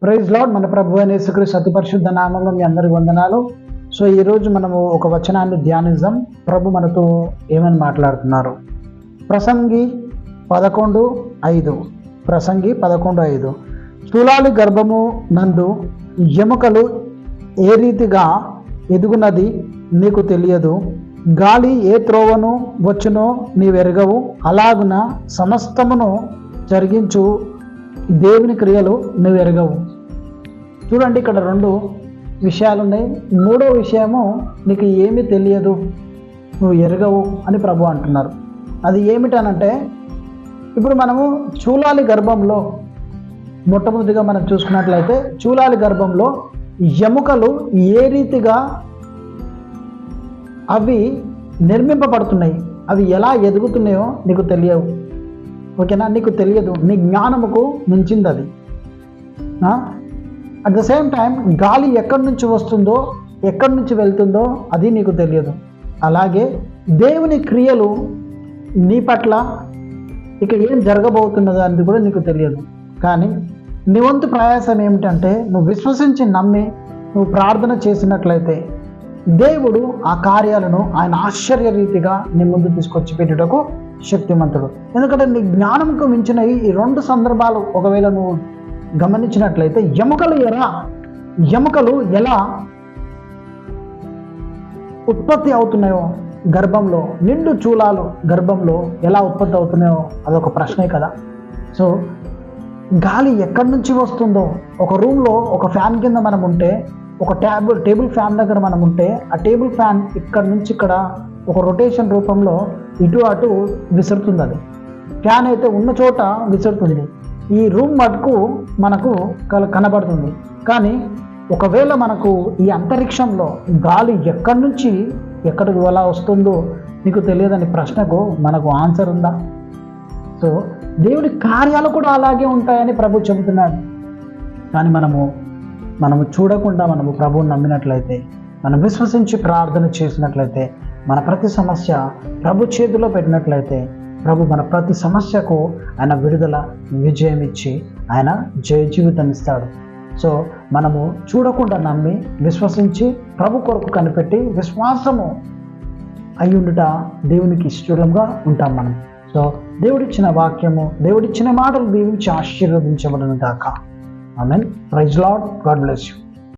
Praise lord. మన ప్రభు అయిన యేసుక్రీస్తు అతి పరిశుద్ధ నామములో మీ అందరికి వందనాలు. సో ఈరోజు మనము ఒక వచనాన్ని ధ్యానిద్దాం. ప్రభు మనతో ఏమని మాట్లాడుతున్నారు? ప్రసంగి 11:5. ప్రసంగి 11:5. స్థూలాలి గర్భము నందు ఎముకలు ఏ రీతిగా ఎదుగునది నీకు తెలియదు, గాలి ఏ త్రోవను వచ్చునో నీవెరగవు, అలాగున సమస్తమును జరిగించు దేవుని క్రియలు నువ్వు ఎరగవు. చూడండి, ఇక్కడ 2 విషయాలు ఉన్నాయి. 3వ విషయము నీకు ఏమీ తెలియదు, నువ్వు ఎరగవు అని ప్రభు అంటున్నారు. అది ఏమిటనంటే, ఇప్పుడు మనము చూలాలి గర్భంలో మొట్టమొదటిగా మనం చూసుకున్నట్లయితే చూలాలి గర్భంలో ఎముకలు ఏ రీతిగా అవి నిర్మింపబడుతున్నాయి, అవి ఎలా ఎదుగుతున్నాయో నీకు తెలియవు. ఓకేనా? నీకు తెలియదు, నీ జ్ఞానముకు మించింది అది. అట్ ద సేమ్ టైం గాలి ఎక్కడి నుంచి వస్తుందో ఎక్కడి నుంచి వెళ్తుందో అది నీకు తెలియదు. అలాగే దేవుని క్రియలు నీ పట్ల ఇక ఏం జరగబోతున్నదో అనేది కూడా నీకు తెలియదు. కానీ నీ వంతు ప్రయాసం ఏమిటంటే, నువ్వు విశ్వసించి నమ్మి నువ్వు ప్రార్థన చేసినట్లయితే దేవుడు ఆ కార్యాలను ఆయన ఆశ్చర్య రీతిగా నీ ముందు తీసుకొచ్చి పెట్టుటకు శక్తిమంతుడు. ఎందుకంటే నీ జ్ఞానంకు మించిన ఈ 2 సందర్భాలు ఒకవేళ నువ్వు గమనించినట్లయితే, ఎముకలు ఎలా ఉత్పత్తి అవుతున్నాయో గర్భంలో, నిండు చూలాలు గర్భంలో ఎలా ఉత్పత్తి అవుతున్నాయో అదొక ప్రశ్నే కదా. సో గాలి ఎక్కడి నుంచి వస్తుందో, ఒక రూమ్లో ఒక ఫ్యాన్ కింద మనం ఉంటే, ఒక టేబుల్ ఫ్యాన్ దగ్గర మనం ఉంటే, ఆ టేబుల్ ఫ్యాన్ ఇక్కడ నుంచి ఇక్కడ ఒక రొటేషన్ రూపంలో ఇటు అటు విసురుతుంది. అది ఫ్యాన్ అయితే ఉన్న చోట విసురుతుంది. ఈ రూమ్ మటుకు మనకు కనబడుతుంది. కానీ ఒకవేళ మనకు ఈ అంతరిక్షంలో గాలి ఎక్కడి నుంచి ఎక్కడికి ఎలా వస్తుందో నీకు తెలియదని ప్రశ్నకు మనకు ఆన్సర్ ఉందా? సో దేవుడి కార్యాలు కూడా అలాగే ఉంటాయని ప్రభు చెబుతున్నాడు. కానీ మనము చూడకుండా మనము ప్రభువుని నమ్మినట్లయితే, మనం విశ్వసించి ప్రార్థన చేసినట్లయితే, మన ప్రతి సమస్య ప్రభు చేతిలో పెట్టినట్లయితే, ప్రభు మన ప్రతి సమస్యకు ఆయన విడుదల, విజయం ఇచ్చి ఆయన జయ జీవితం ఇస్తాడు. సో మనము చూడకుండా నమ్మి విశ్వసించి ప్రభు కొరకు కనిపెట్టి విశ్వాసము అయ్యుండుట దేవునికి ఇష్టంగా ఉంటాం మనం. సో దేవుడిచ్చిన వాక్యము, దేవుడిచ్చిన మాటలు దీవించి ఆశీర్వదించబడును గాక. Amen. Praise Lord. God bless you.